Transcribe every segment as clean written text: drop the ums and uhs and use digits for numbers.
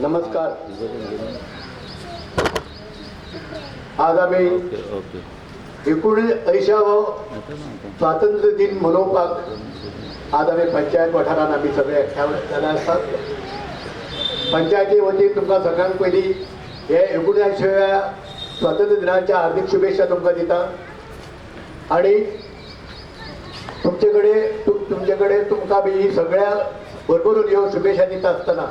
नमस्कार. आज आम्ही 1980 स्वातंत्र्य दिन मनोवपाक आज आम्ही पंचायत वाठारात आम्ही सगळे एकठांय जाले आसात. पंचायती वतीन तुमकां सगळ्यांत पयलीं हे 1980व्या स्वातंत्र्य दिनाच्या हार्दिक शुभेच्छा तुमकां दिता. आणि तुमचे कडेन तुमकां बी सगळ्या भरभरून ह्यो शुभेच्छा दिता आसतना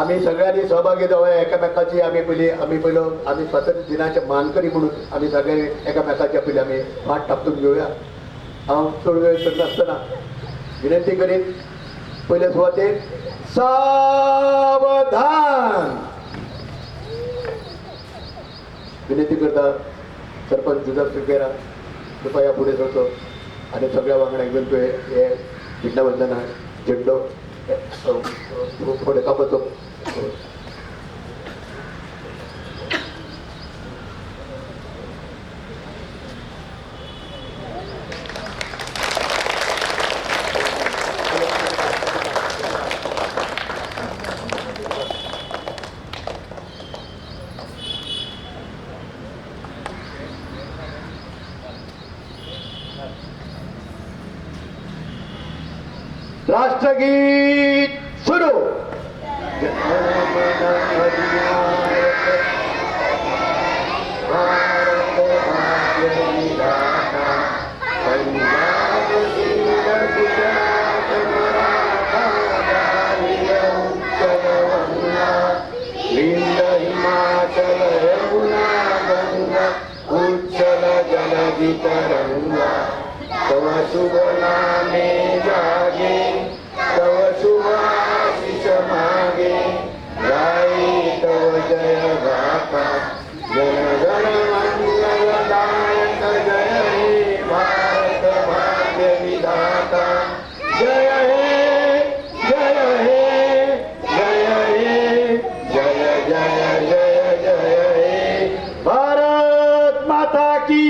आम्ही सगळ्यांनी सहभागी जावया एकामेकाची. आम्ही स्वातंत्र्य दिनाचे मानकरी म्हणून आम्ही सगळे एकामेकाच्या पयलीं आम्ही फाट टाकून घेवया. हांव चड वेळ करनासतना विनंती करीन पयले सुवातेर सावधान विनंती करता सरपंच जुजफ सुपेरा कृपया पुढे सरचो आणि सगळ्या वांगड्यांक घेवन तुवें हे झेंडावंदना झेंडो फडकावचो. राष्ट्रगीत सुरू. हिमाचल यमुना गंगा उच्चल जलधि तरंगा तव शुभ नामे जागे तव शुभाशिष मागे गाये तव जय गाथा जन गण मंगलदायक जय हे भारत भाग्य विधाता जय हे जय हे जय हे जय जय जय जय हे भारत माता की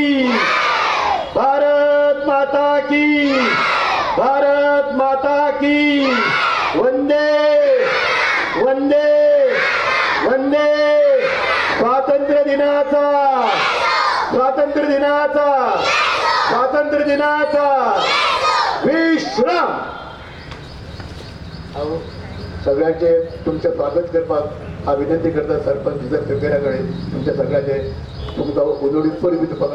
भारत माता की भारत माता की वंदे वंदे वंदे. स्वातंत्र्य दिनाचा विश्राम. सगळ्यांचे तुमचे स्वागत करपाक हा विनंती करता सरपंच जुजफ सुपेरा कडेन तुमच्या सगळ्यांचे तुमकां उलोडीत परी दिवपाक.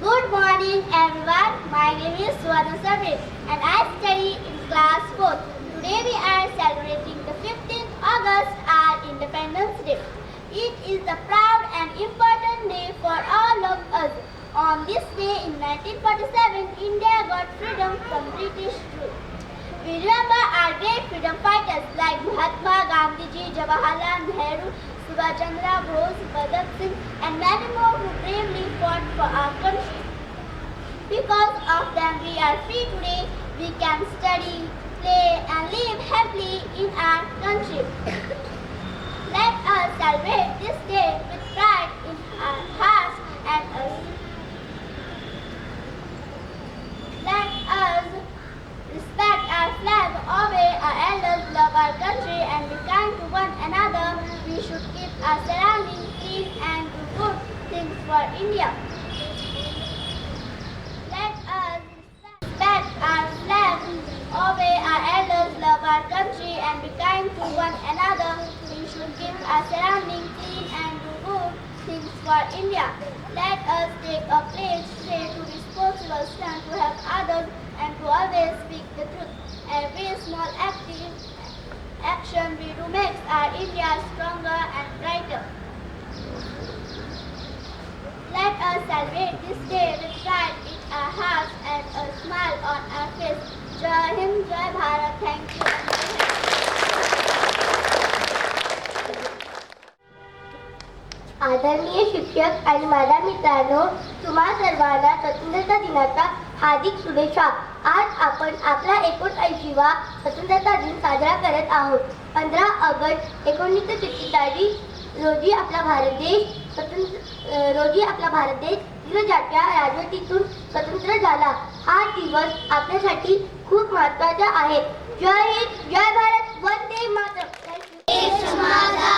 Good morning everyone, my name is Swadha Sabir and I study in class 4th. Today we are celebrating the 15th August, our Independence Day. It is a proud and important day for all of us. On this day in 1947, India got freedom from British rule. We remember our great freedom fighters like Mahatma Gandhi, Jawaharlal Nehru, Subhash Chandra Bose, Bhagat Singh and many more who bravely fought for our country. Because of them we are free today. We can study, play and live happily in our country. Let us celebrate this day with pride in our hearts and let us respect our flag, obey our elders, love our country and be kind to one another. We should keep our surroundings clean and do good things for India. Let us respect our flag, obey our elders, love our country and be kind to one another. We should keep our surroundings clean and do good things for India. Let us take a pledge today to responsible stand to help others and to always speak the truth. Every small action we do makes our India stronger and brighter. Let us celebrate this day with pride in our hearts and a smile on our face. Jai Hind, Jai Bharat. Thank you. आदरणीय शिक्षक आणि माझ्या मित्रांनो, तुम्हा सर्वांना स्वतंत्रता दिनाच्या हार्दिक शुभेच्छा. आज आपण आपला 89वा स्वतंत्रता दिन साजरा करत आहोत. 15 ऑगस्ट 1947 रोजी आपला भारत देश इंग्रजांच्या राजवटीतून स्वतंत्र झाला. हा दिवस आपल्यासाठी खूप महत्त्वाच्या आहेत. जय हिंद, जय भारत, वंदे मातरम. देश माझा,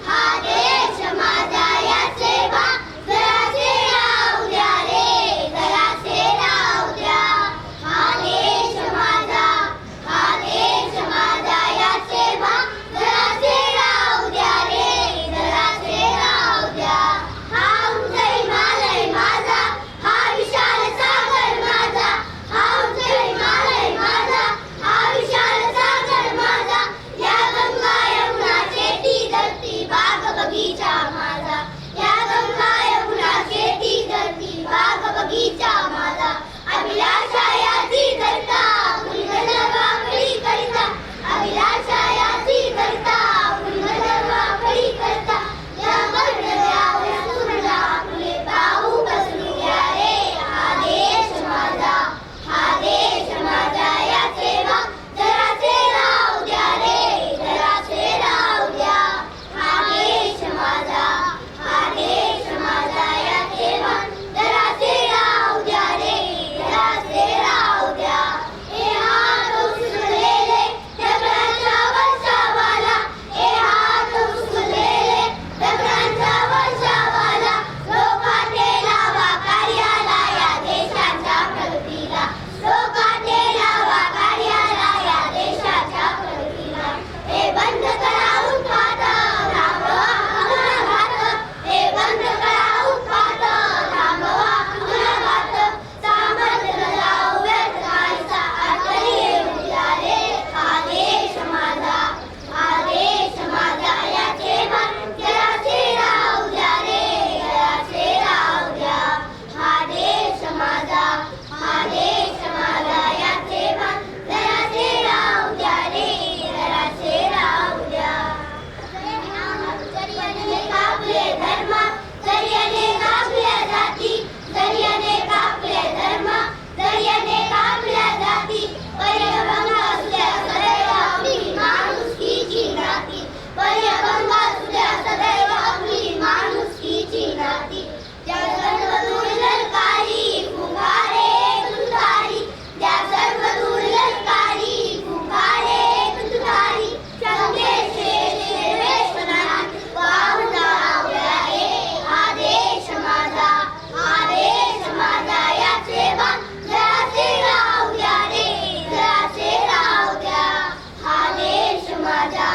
हा देश माझा, याचे भाग जरासे राहू द्या रे, जरासे राहू द्या. हा देश माझा, हा देश माझा, याचे भाग जरासे राहू द्या रे, जरासे राहू द्या. हा उंच हिमालय माझा, हा विशाल सागर माझा, हा उंच हिमालय माझा, हा विशाल सागर माझा. या गंगा यमुना शेती धरती बाग बगीचा माझा, या गंगा यमुना शेती धरती बाग बगीचा माझा. अभिलाषा याची करता फुलगंध वाकडी करता, अभिलाषा याची करता फुलगंध वाकडी करता. या गंधर्वावर सुरला फुले पाहू पसरू द्या रे. हा देश माझा, हा देश माझा, याचे भाग जरासे राहू द्या रे, जरासे राहू द्या. हा देश माझा, हा देश माझा, याचे भाग जरासे राहू द्या रे, जरासे राहू द्या. हे हात उचललेले दगडांच्या वर्षावाला, हे हात उचललेले दगडांच्या वर्षावाला. लोकांचे लावा कार्याला या देशाच्या प्रगतीला, लोकांचे लावा कार्याला या देशाच्या प्रगतीला. हे बंद करा उत्पात, थांबवा अंगणाघात, हे बंद करा उत्पात, थांबवा अंगणाघात. सामर्थ्य जाऊ व्यर्थ काहीसा अडचणी येऊ द्या रे. हा देश माझा, हा देश माझा, याचे भाग जरासे राहू द्या रे, जरासे राहू द्या. हा देश माझा, हा देश माझा, याचे भाग जरासे राहू द्या रे, जरासे राहू द्या. जरी अनेक आपले धर्म, जरी अनेक आपल्या जाती, जरी अनेक आपले धर्म, जरी अनेक आपल्या जाती, पर्यभंग असल्या सदैव आपली माणुसकीची नाती, पर्यभंग असल्या सदैव आपली माणुसकीची नाती. त्या सर्व दूर ललकारी फुंकारे तुतारी, त्या सर्व दूर ललकारी फुंकारे तुतारी. संदेशे निर्वेशनात वाहून जाऊ द्या रे. हा देश माझा, हा देश माझा, याचे भाग जरासे राहू द्या रे, जरासे राहू द्या. हा देश माझा,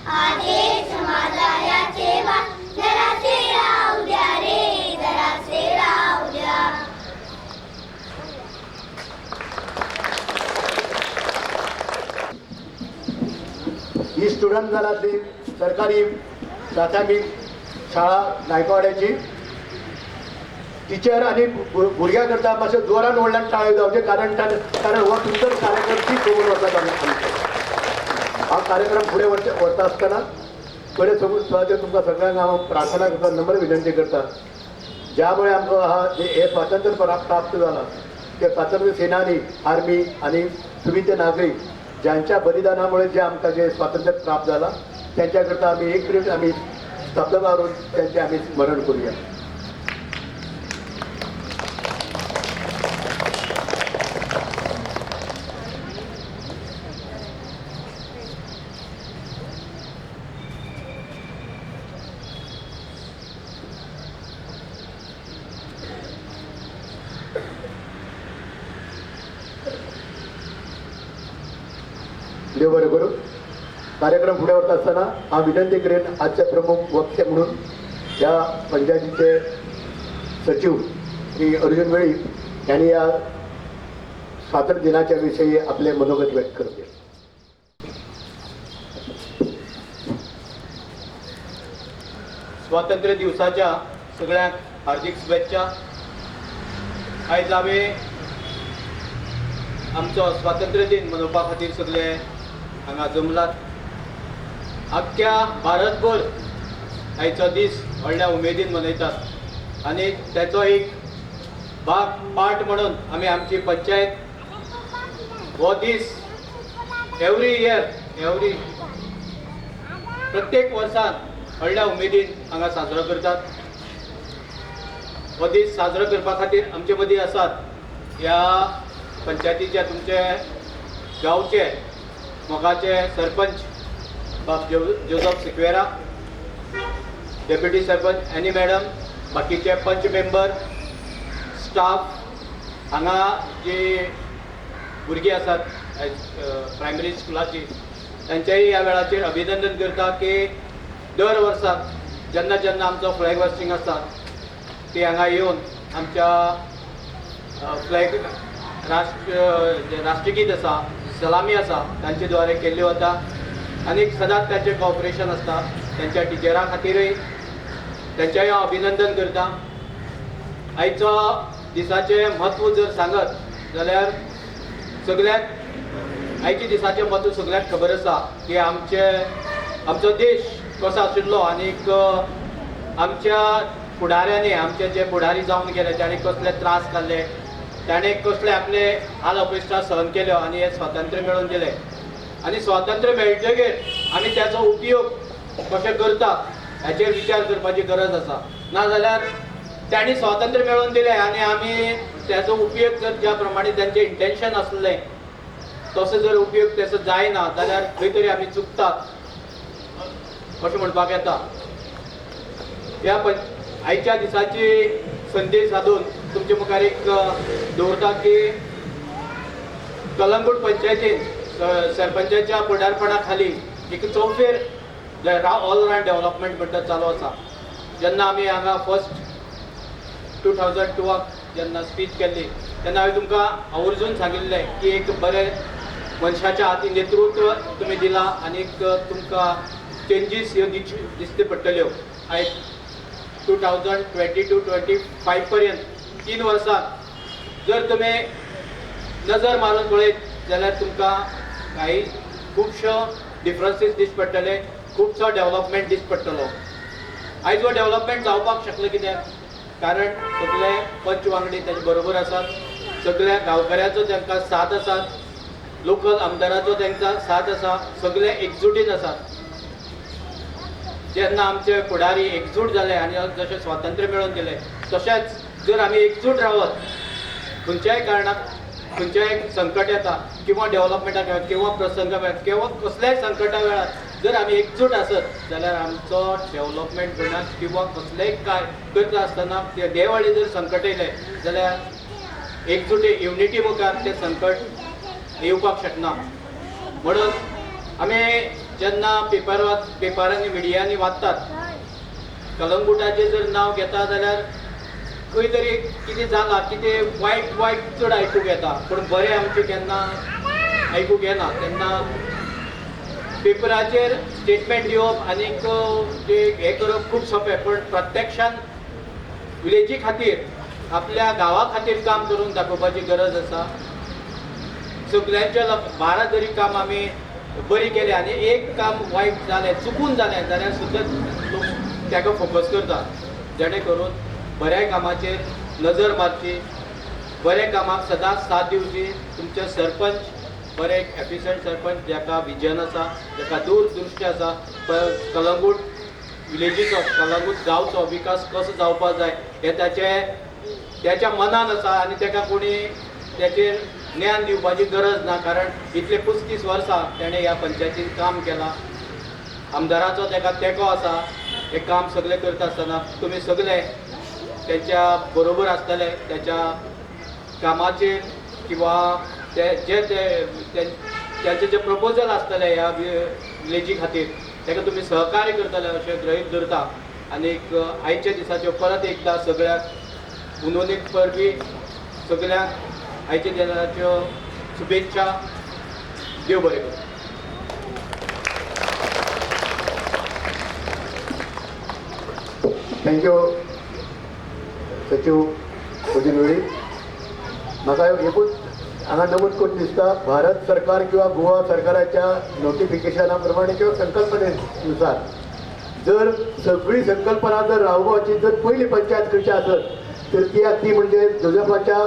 हा देश माझा, याचे भाग जरासे राहू द्या रे, जरासे राहू द्या. ही स्टुडंट झाला ती सरकारी प्राथमिक शाळा नायकवाड्याची टीचर आणि भुरग्यां करता मातशें जोरान व्हडल्यान टाळयो जावचे, कारण हो तुमचो कार्यक्रम ती करून वतात आमचो. हा कार्यक्रम फुडें व्हरता आसतना पयले सुवातेर तुमकां सगळ्यांक हांव प्रार्थना करता, नम्र विनंती करता, ज्यामुळे आमकां हे स्वातंत्र्य प्राप्त जाला ते स्वातंत्र्य सेनानी, आर्मी आणि तुम्ही ते नागरिक ज्यांच्या बलिदानामुळे जे आमकां जे स्वातंत्र्य प्राप्त झाला त्यांच्या करता आम्ही एक मिनिट आम्ही स्तब्ध करून त्यांचे आम्ही स्मरण करूया. देव बरें करूं. कार्यक्रम फुडें वता आसतना हांव विनंती करेन आजचे प्रमुख वक्ते म्हणून ह्या पंचायतीचे सचिव श्री अर्जुन वेळी यांनी या स्वातंत्र्य दिनाच्या विषयी आपले मनोगत व्यक्त करते. स्वातंत्र्य दिवसाच्या सगळ्यांक हार्दिक शुभेच्छा. आयज हांवें आमचो स्वातंत्र्य दिन मनोवपा खातीर सगळे हांगा जमलात. अख्ख्या भारतभर आयचो दीस व्हडल्या उमेदीन मनयतात आनी तेचो एक पार्ट म्हणून आमी आमची पंचायत हो दीस एवरी इयर प्रत्येक वर्सान व्हडल्या उमेदीन हांगा साजरो करतात. हो दीस साजरो करपा खातीर आमचे मदीं आसात ह्या पंचायतीच्या तुमचे गांवचे मोगाचे सरपंच बाब Joseph Sequeira, deputy sarpanch any madam, बाकीचे पंच मेंबर, स्टाफ, हांगा जी भुरगीं आसात प्रायमरी स्कुलाची, तांचेय ह्या वेळाचेर अभिनंदन करता की दर वर्साक जेन्ना जेन्ना आमचो फ्लॅग होस्टिंग आसता ती हांगा येवन आमच्या फ्लॅग राष्ट्रगीत आसा, सलामी आसा, तांचे द्वारे केल्ली वता आनी सदांच तांचें कॉपरेशन आसता. तांच्या टिचरां खातीरय तांचेंय हांव अभिनंदन करता. आयचो दिसाचें म्हत्व जर सांगत जाल्यार सगळ्याक आयच्या दिसाचें म्हत्व सगळ्याक खबर आसा की आमचो देश कसो आशिल्लो आनीक आमच्या फुडाऱ्यांनी, आमचे जे फुडारी जावन गेले ताणें कसले त्रास काडले, ताणें कसले आपले हाल अपेक्षा सहन केल्यो आनी हें स्वातंत्र्य मेळोवन दिलें. आनी स्वातंत्र्य मेळटकीर आमी त्याचो उपयोग कशें करतात हाचेर विचार करपाची गरज आसा. नाजाल्यार तांणी स्वातंत्र्य मेळोवन दिलें आनी आमी त्याचो उपयोग जर ज्या प्रमाणे तांचें इंटेन्शन आसलें तसो जर उपयोग तेचो जायना जाल्यार खंय तरी आमी चुकतात अशें म्हणपाक येता. ह्या आयच्या दिसाची संदेश सादून तुमचे मुखार एक दवरता की कलंगूट पंचायतीन सरपंचाच्या फुडारपणा खाली एक चौफेर ऑल रावंड डेव्हलपमेंट म्हणटा चालू आसा. जेन्ना आमी हांगा फर्स्ट 2002 जेन्ना स्पीच केल्ली तेन्ना हांवें तुमकां आवर्जून सांगिल्लें की एक बरें मनशाच्या हाती नेतृत्व तुमी दिलां आनीक तुमकां चेंजीस ह्यो दिसच्यो पडटल्यो. आयज 2020-25 पर्यंत 3 वर्सांत जर तुमी नजर मारून पळयत जाल्यार तुमकां काही खुबश्यो डिफरन्सीस दिश्ट पडटले, खुबसो डेव्हलपमेंट दिश्ट पडटलो. आयज हो डेव्हलपमेंट जावपाक शकलो कित्याक? कारण सगळे पंच वांगडी ताचे बरोबर आसात, सगळ्या गांवकाऱ्याचो तांकां साथ आसा, लोकल आमदाराचो तांकां साथ आसा, सगळे एकजुटीन आसात. जेन्ना आमचे फुडारी एकजूट जाले आनी जशें स्वातंत्र्य मेळोवन दिलें तशेंच जर आमी एकजूट रावत खंयच्याय कारणाक खंयचेंय संकट येता किंवा डेव्हलपमेंटाक किंवा प्रसंग वेळार किंवा कसल्याय संकटा वेळार जर आमी एकजूट आसत जाल्यार आमचो डेव्हलपमेंट करनात किंवा कसलेंय काय करता आसतना देवाळी जर संकट येयलें जाल्यार एकजुटी युनिटी मुखार तें संकट येवपाक शकना. म्हणून आमी जेन्ना पेपरांनी मिडियांनी वाचतात कलंगुटाचें जर नांव घेता जाल्यार खंय तरी कितें जालां, कितें वायट चड आयकूंक येता पूण बरें आमचें केन्ना आयकूंक येना. तेन्ना पेपराचेर स्टेटमेंट दिवप आनीक हें करप खूब सोंपें, पूण प्रत्यक्षान विलेजी खातीर आपल्या गांवा खातीर काम करून दाखोवपाची गरज आसा. सगळ्यांचे 12 जरी काम आमी बरी केली आनी एक काम वायट जालें चुकून जालें जाल्यार सुद्दां लोक ताका फोकस करतात, जेणे करून बऱ्या कामाचेर नजर मारची, बऱ्या कामाक सदांच साथ दिवची. तुमचे सरपंच बरे एफिशियंट सरपंच जाका विजन आसा, जाका दूरदृश्टी आसा, कलंगूट विलेजीचो कलंगूट गांवचो विकास कसो जावपाक जाय हें त्याच्या मनान आसा आनी ताका कोणी त्याचेर ज्ञान दिवपाची गरज ना. कारण इतले 35 वर्सां ताणें ह्या पंचायतीन काम केलां, आमदाराचो ताका तेंको आसा. हें काम सगळें करता आसतना तुमी सगळे तेच्या बरोबर आसतले, त्याच्या कामाचेर किंवा त्याचे जे प्रपोजल आसतले ह्या विलेजी खातीर ताका तुमी सहकार्य करतले अशें गृहीत धरता. आनीक आयच्या दिसाच्यो परत एकदां सगळ्याक उनोनीक परबी सगळ्यांक आयच्या दिसाच्यो शुभेच्छा. देव बरें करूं. थँक्यू सचिव कोजिनवेळी. म्हाका एकूच हांगा नमूद करून दिसता भारत सरकार किंवा गोवा सरकाराच्या नोटिफिकेशना प्रमाणे किंवा संकल्पनेनुसार जर सगळी संकल्पना जर राबोवपाची जर पहिली पंचायत खंयची आसत तर ती म्हणजे जोसेफाच्या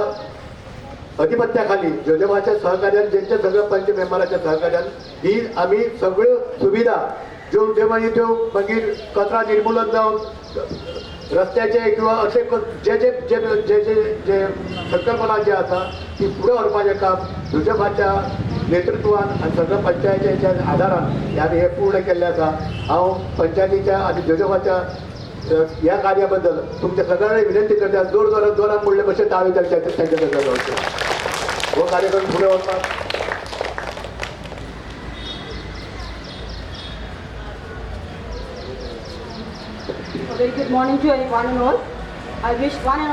अधिपत्याखाली जोसेफाच्या सहकार्यान ज्यांच्या सगळ्या पंच मेंबराच्या सहकार्यान ही आम्ही सगळ्यो सुविधा ज्यो मागीर त्यो मागीर कचरा निर्मुलन जावन रस्त्याचे किंवा असे जे जे जे जे जे संकल्पना जी आसा ती फुडें व्हरपाचें काम जोसेफाच्या नेतृत्वान आनी सगळ्या पंचायतीच्या आदारान आमी हे पूर्ण केल्लें आसा. हांव पंचायतीच्या आनी जोजोबाच्या ह्या कार्या बद्दल तुमच्या सगळ्यांना विनंती करता, जोरात म्हणले कशें टाळी त्यांच्या हो कार्यक्रम फुडें वचपाक. A very good morning to one and all. I wish one and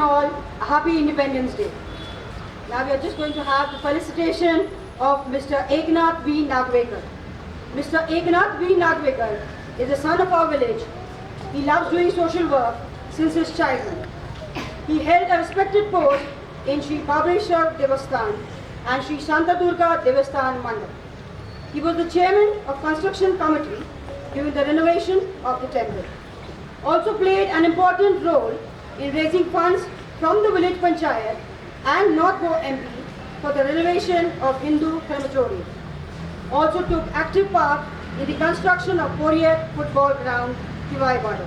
all a happy Independence Day. Now we are just going to have the felicitation of Mr. Eknath V. Nagvekar. Mr. Eknath V. Nagvekar is the son of our village. He loves doing social work since his childhood. He held a respected post in Sri Babeshwar Devasthan and Sri Santa Durga Devasthan Mandap. He was the chairman of construction committee during the renovation of the temple. Also played an important role in raising funds from the village panchayat and North Goa MP for the renovation of Hindu crematorium. Also took active part in the construction of Poriat football ground, Tivai.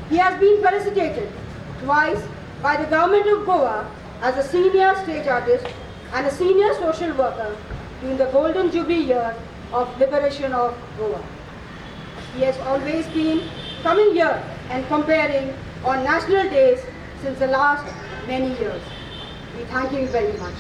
He has been felicitated twice by the government of Goa as a senior stage artist and a senior social worker during the Golden Jubilee year of liberation of Goa. He has always been coming here and comparing on national days since the last many years. We thank him very much.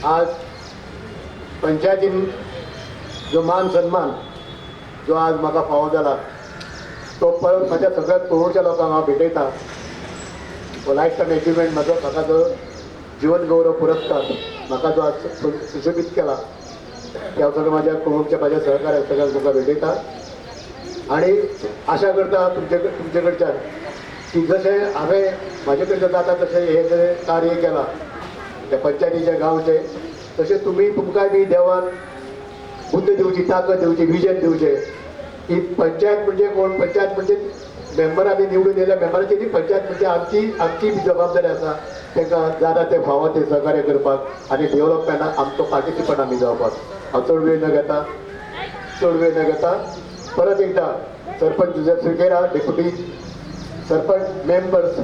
आज पंचायतीन जो मान सन्मान जो आज म्हाका फावो जाला तो परत म्हाज्या सगळ्या कोणूच्या लोकांक हांव भेटयता. हो लायफ टायम अचिव्हमेंट म्हाका जो जीवन गौरव पुरस्कार म्हाका जो आज सुशोभीत केला ते हांव सगळं म्हाज्या कोणूच्या म्हाज्या सहकार्याक सगळ्यांक तुमकां भेटयता आणि आशा करता तुमचे कडच्यान की जशें हांवें म्हाजे कडच्यान जाता तशें हे जे कार्य केलां त्या पंचायतीच्या गांवचे तशें तुमकांय बी देवान बुद्ध दिवची, ताकद दिवची, विजन दिवचें की पंचायत म्हणजे कोण, पंचायत म्हणजे मेंबरांनी निवडून येयल्या मेंबरांची न्ही, पंचायत म्हणजे आमची जबाबदारी आसा तांकां जाता ते फावो ते सहकार्य करपाक आनी डेव्हलपमेंटाक आमचो पार्टिसिपंट आमी जावपाक. हांव चड वेळ न घेता परत एकदा सरपंच जुझेफ सिर्केरा, डेप्युटी सरपंच, मेंबर्स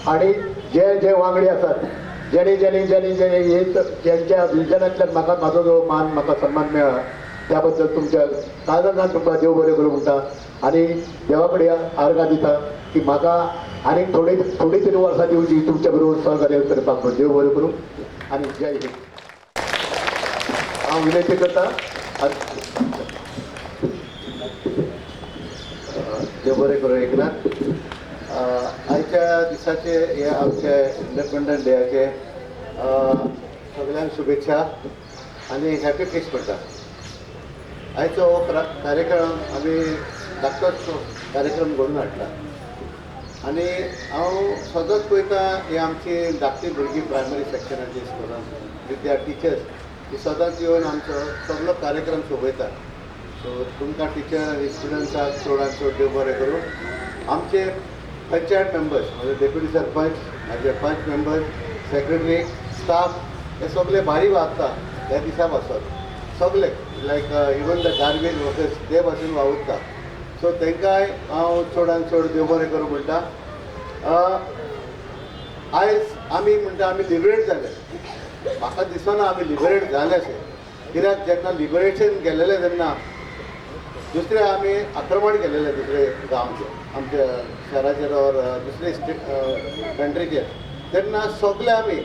आणि जे वांगडी आसात ज्यांनी ज्यांच्या विजनांतल्यान म्हाजो जो मान म्हाका सन्मान मेळ्ळा त्या बद्दल तुमच्या काळजांतल्यान तुमकां देव बरें करूं म्हणटा आनी देवा कडेन आर्गां दिता की म्हाका आनीक थोडी तरी वर्सां दिवची तुमच्या बरोबर सहकार्य करपाक. देव बरें करूं आनी जय हिंद. हांव विनंती करता देव बरें करूं. एकनाथ आयच्या दिसाचे हे आमचे इंडिपेंडन्स डेयाचे सगळ्यांक शुभेच्छा आनी हॅपी फेस्ट करता. आयचो हो कार्यक्रम आमी धाकटोच कार्यक्रम घडोवन हाडला आनी हांव सदांच पळयता ही आमची धाकटी भुरगीं प्रायमरी सेक्शनाची स्कुलांत विद्या टिचर्स ही सदांच येवन आमचो सगळो कार्यक्रम शोभयता. सो तुमकां टिचर स्टुडंट्साक चडांत चड देव बरें करूं. आमचे पंचायत मेंबर्स म्हणजे डेप्युटी सरपंच, माझे 5 मेंबर्स, सेक्रेटरी, स्टाफ हे सगळे भारी वागता ह्या दिसा पासून सगळे लायक इवन द गार्बेज वर्कर्स ते पासून वावुरता. सो तांकांय हांव चडांत चड देव बरें करूं म्हणटा. आयज आमी म्हणटा आमी लिबरेट जाले. म्हाका दिसना आमी लिबरेट जाले अशें, कित्याक जेन्ना लिबरेशन केलेलें तेन्ना दुसरे आमी आक्रमण केलेले दुसरे गांवचे आमच्या शहराचेर और दुसरे कंट्रीचेर तेन्ना सगळे आमी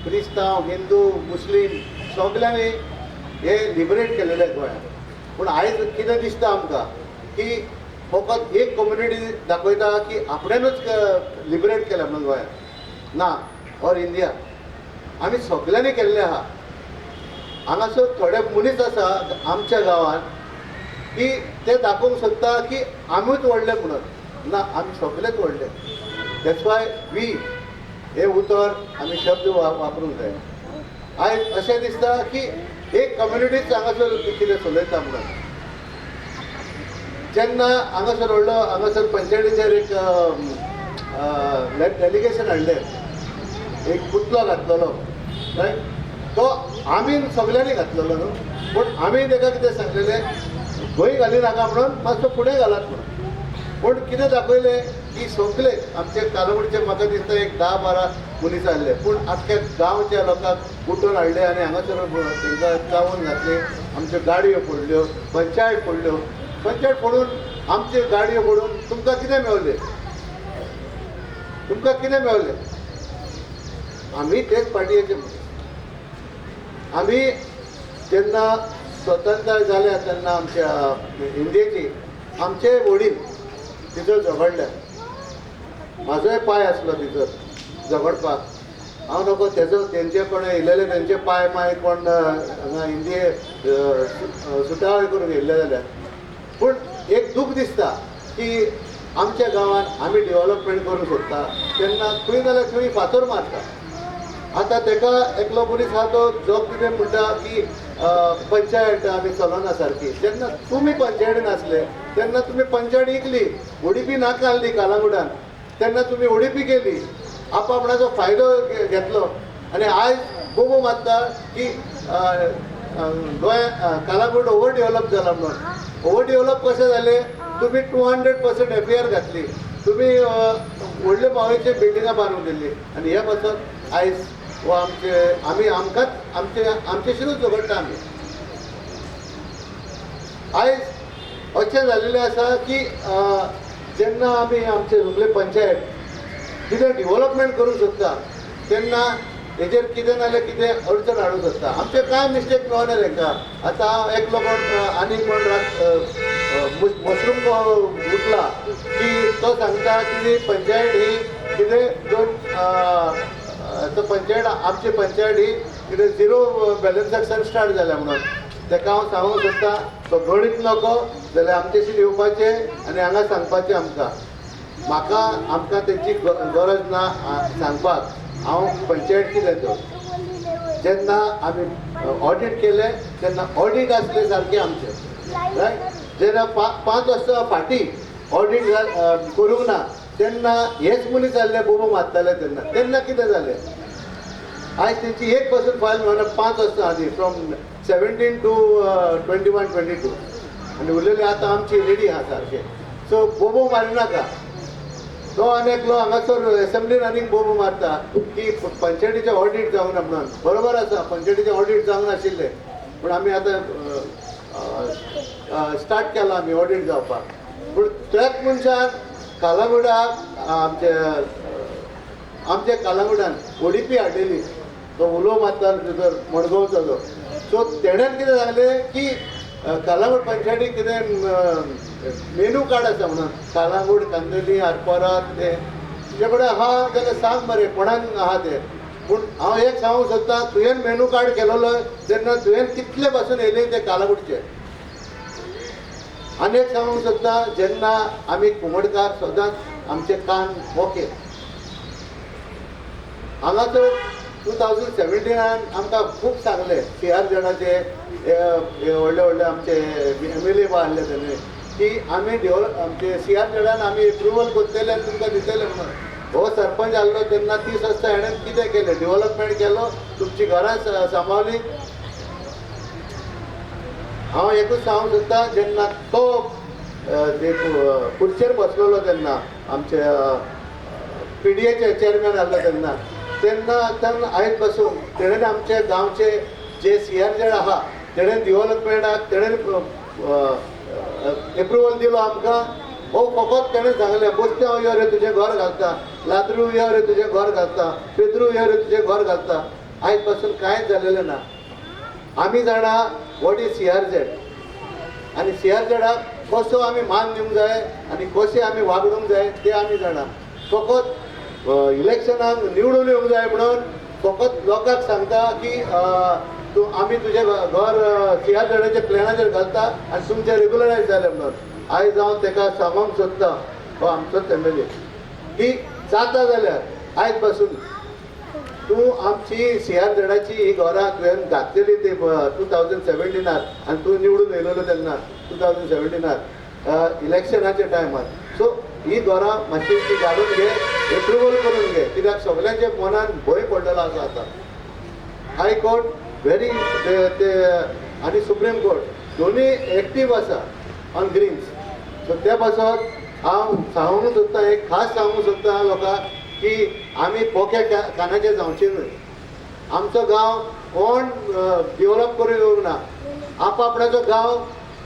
क्रिस्तांव हिंदू मुस्लीम सगळ्यांनी हे लिबरेट केलेले गोंयांत. पूण आयज कितें दिसता आमकां की फकत एक कम्युनिटी दाखयता की आपणेनूच लिबरेट केल्या म्हणून गोंयांत. ना, ऑर इंडिया आमी सगळ्यांनी केल्ले आहा. हांगासर थोडे मनीस आसा आमच्या गांवांत की ते दाखोवंक सोदता की आमीच व्हडले म्हणून. ना, आमी सगळेच व्हडले. दॅट्स वाय वी हे उतर आमी शब्द वापरूंक जाय. आयज अशें दिसता की एक कम्युनिटीच हांगासर कितें चलयता म्हणून. जेन्ना हांगासर पंचायतीचेर एक डेलिगेशन हाडलें, एक पुतलो घातलेलो रायट, तो आमी सगळ्यांनी घातलेलो न्हू. पूण आमी ताका कितें सांगलेलें खंय घाली नाका म्हणून, मातसो फुडें घालात म्हणून. पूण कितें दाखयलें की सगळे आमचे कालवडचे म्हाका दिसता एक 10-12 मनीस आहले, पूण आख्ख्या गांवच्या लोकांक उठोवन हाडले आनी हांगासर तांकां चावून घातली. आमच्यो गाडयो फोडल्यो, पंचायत फोडल्यो. पंचायत फोडून आमच्यो गाडयो फोडून तुमकां कितें मेवलें? तुमकां कितें मेवलें? आमी तेच पार्टयेचे. आमी जेन्ना स्वतंत्र जाल्या तेन्ना आमच्या इंडियेची आमचे वडील तिथं झगडले. म्हाजोय पांय आसलो तिथं झगडपाक. हांव नको तेंचे कोण येयलेले तेंचे पांय माय कोण हांगा इंडिये सुटावळ करून येयल्ले जाल्यार. पूण एक दूख दिसता की आमच्या गांवांत आमी डेव्हलपमेंट करूंक सोदता तेन्ना खंय जाल्यार खंय फातर मारता. आतां ताका एकलो मनीस आहा तो जो कितें म्हणटा की पंचायत आमी चलना सारकी. जेन्ना तुमी पंचायतीन आसले तेन्ना तुमी पंचायत इकली, ओडीपी नाका आहली कालांगुडान, तेन्ना तुमी ओडीपी केली, आपणाचो फायदो घेतलो. आनी आयज बोबो मारता की गोंय कालांगूट ओवर डेव्हलप जाला म्हणून. ओवर डेव्हलप कशें जालें? तुमी 200% FAR घातली, तुमी व्हडले मावेचे बिल्डिंगां बांदून दिल्ली. आनी हे पासून आयज वो आमी आमकांच आमचेशीच झगडटा. आमी आयज अशें जाल्लेलें आसा की जेन्ना आमी आमचे सगळे पंचायत कितें डेव्हलपमेंट करूंक सोदता तेन्ना हेजेर कितें नाल्यार कितें अडचण हाडूंक सोदता. आमचे कांय मिस्टेक मेळना तांकां. आतां हांव एकलो कोण आनी कोण मशरूम उठला की तो सांगता की पंचायत ही कितें तो पंचायत आमची पंचायत ही कितें 0 बॅलन्साक स्टार्ट जाल्या म्हणून. ताका हांव सांगूंक सोदता तो गणीत नको जाल्यार आमचेशी येवपाचें आनी हांगा सांगपाचें आमकां. आमकां तेची गरज ना सांगपाक. हांव पंचायत कितें तो जेन्ना आमी ऑडिट केले तेन्ना ऑडिट आसले सारके आमचे रायट. जेन्ना 5 वर्सां फाटीं ऑडिट करूंक ना तेन्ना हेच मनीस जाल्ले बोबो मारताले. तेन्ना कितें जालें? आयज तेंची एक पासून फायल म्हणून 5 वर्सां आदी फ्रॉम 17 to 21-22 आनी उरलेली आतां आमची रेडी आहा सारके. सो बोबो मारिनाका. तो आनेकलो हांगासर एसेंब्लीन आनीक बोबो मारता की पंचायतीचें ऑडिट जावंक ना म्हणून. बरोबर आसा, पंचायतीचें ऑडिट जावंक नाशिल्लें पूण आमी आतां स्टार्ट केलां आमी ऑडिट जावपाक. पूण त्याच मनशान कालांगुडाक आमच्या कालांगुडान ओडीपी हाडलेली, तो उलो मारतालो भितर मडगांवचो. सो तेणेन कितें सांगलें की कालांगूट पंचायतीक कितें मेनू कार्ड आसा म्हणून कालांगूट कांदोली आरपोरा ते तुजे कडेन आहा जाल्यार सांग मरे कोणाक आहा ते. पूण हांव एक सांगूंक सोदतां तुवें मेनू कार्ड केलेलो तेन्ना तुवें कितले पासून येयले ते कालांगूटचे. आनी एक सांगूंक सोदतां जेन्ना आमी कुंबडकार सदांच आमचे कान ओके. हांगासर 2017 आमकां खूब सांगले CR जणाचे व्हडले व्हडले आमचे MLA आहले तेणे की आमी आमचे CR जणान आमी एप्रुवल करतले आनी तुमकां दितले म्हणून. हो सरपंच आसलो तेन्ना 30 वर्सां हेणें कितें केलें? डेव्हलपमेंट केलो, तुमची घरां सांबाळली. हांव एकूच सांगूंक सोदतां जेन्ना तो खुर्चेर बसलेलो तेन्ना आमचे PDAचे चेअरमॅन आसलो तेन्ना आयज पासून तेणेन आमचे गांवचे जे CR जे आहा तेणेन डेव्हलपमेंटाक तेणेन एप्रुवल दिलो आमकां. हो फकत तेणें सांगलें बोस्त्यांव यो रे तुजें घर घालता, लाद्रू यो रे तुजें घर घालता, पेद्रू यो रे तुजें घर घालता. आयज पासून कांयच जालेलें ना. आमी जाणा वॉट इज CRZ आनी CRZाक कसो आमी मान दिवंक जाय आनी कशें आमी वागणूंक जाय तें आमी जाणा. फकत इलेक्शनाक निवडून येवंक जाय म्हणून फकत लोकांक सांगता की तूं आमी तुजें घर CRZाच्या प्लॅनाचेर घालता आनी तुमचें रेगुलरायज जालें म्हणून. आयज हांव ताका सांगूंक सोदतां, हो आमचोच MLA, की जाता जाल्यार आयज पासून तूं आमची CRZाची ही घरां तुवें घातलेली ती 2017 आनी तूं निवडून येयलेलो तेन्ना 2017 इलेक्शनाच्या टायमार. सो ही घरां मातशी ती घालून घे, एप्रुवल करून घे, कित्याक सगळ्यांच्या मनान भंय पडलेलो आसा आतां. हायकोर्ट व्हेरी आनी सुप्रीम कोर्ट दोनूय एक्टीव आसा ऑन ग्रीन्स. सो त्या पासत हांव सांगूंक सोदतां, एक खास सांगूंक सोदतां लोकांक की आमी पोक्या कानाचे जावचे न्हय. आमचो गांव कोण डेवलप करून येवंक ना. आपणाचो गांव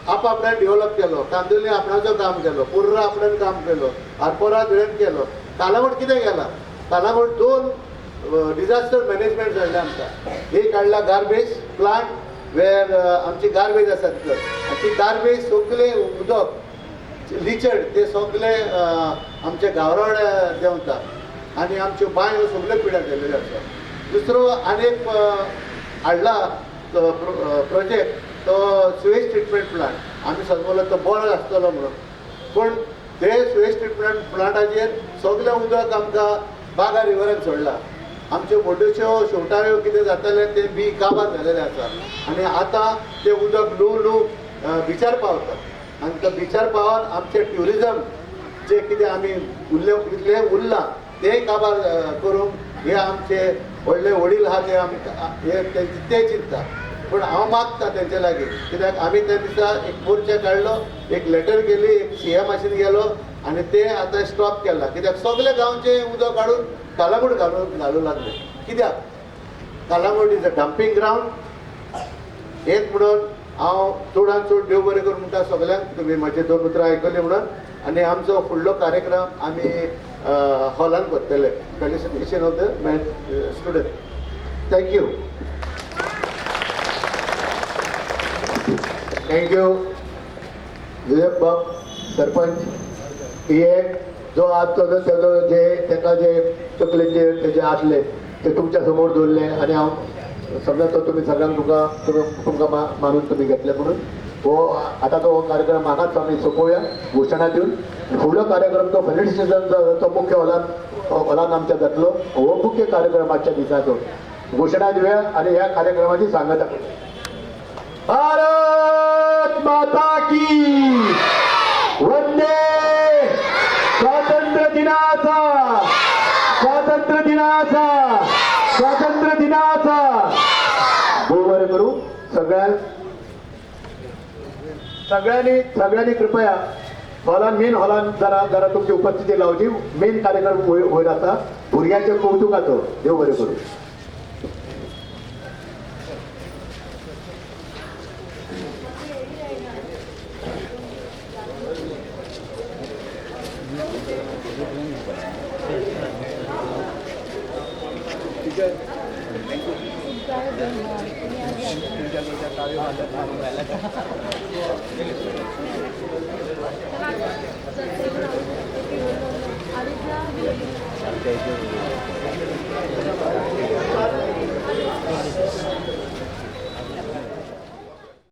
आपणान डेवलप केलो. कांदोली आपणाचो काम केलो, पुर्रा आपणान काम केलो, आरपोरा तुवें केलो. कालावड कितें केला? कालावड 2 डिझास्टर मॅनेजमेंट जाल्ले आमकां. एक काडला गार्बेज प्लांट वेर आमची गार्बेज आसा तितून, आनी ती गार्बेज सगळे उदक लिचड ते सगळे आमच्या गांवरान देंवता आनी आमच्यो बांयो सगळ्यो पिड्यार जाल्ल्यो आसा. दुसरो आनीक हाडला प्रोजेक्ट तो सुवेज ट्रिटमेंट प्लांट. आमी समजलो तो बरो आसतलो म्हणून, पूण ते सुवेज ट्रिटमेंट प्लांटाचेर सगळें उदक आमकां बागा रिवरान सोडला. आमच्यो मोट्योश्यो शेवटाळ्यो कितें जातालें तें बी काबार जालेलें आसा आनी आतां तें उदक लू बिचार पावता. आनी तो बिचार पावन आमचें ट्युरिजम जें कितें आमी इतलें उरलां तें काबार करूंक हे आमचे व्हडले वडील आहा ते आमकां ते चिंतता. पूण हांव मागता तेंचे लागीं, कित्याक आमी त्या दिसा एक मोर्चा काडलो, एक लेटर केली, एक CMाचेर गेलो आनी ते आतां स्टॉप केला. कित्याक सगळे गांवचें उदक काडून कालागूड घालूं लागले. कित्याक कालागूड इज अ डंपींग ग्रावंड. हेच म्हणून हांव चडांत चड देव बरें करूं म्हणटा सगळ्यांक. तुमी म्हाजे 2 उतरां आयकली म्हणून. आनी आमचो फुडलो कार्यक्रम आमी हॉलान करतले, felicitation of the student. Thank you. Thank you जुएब बाब सरपंच. हे जो आजचो तेजो ताका जे तकलेचेर तेजे आसले ते तुमच्या समोर दवरले आनी हांव समजा तो तुमी सगळ्यांक तुमकां मानून तुमी घेतले म्हणून हो आतां तो कार्यक्रम हांगाच आमी सोंपोवया घोशणा दिवन. फुडलो कार्यक्रम तो फेलिसिटेशनचो मुख्य हॉलान आमच्या जातलो. हो मुख्य कार्यक्रम आजच्या दिसाचो घोशणा दिवया आनी ह्या कार्यक्रमाची सांगता करूया. भारत माता की वंदे. स्वातंत्र्य दिनाचा स्वातंत्र्य दिनाचा स्वातंत्र्य दिनाचा बरोबर करू. सगळ्यांनी कृपया मेन हॉलान जरा तुमची उपस्थिती लावची. मेन कार्यक्रम वयर आसा भुरग्यांचे कौतुकाचो. देव बरें करू.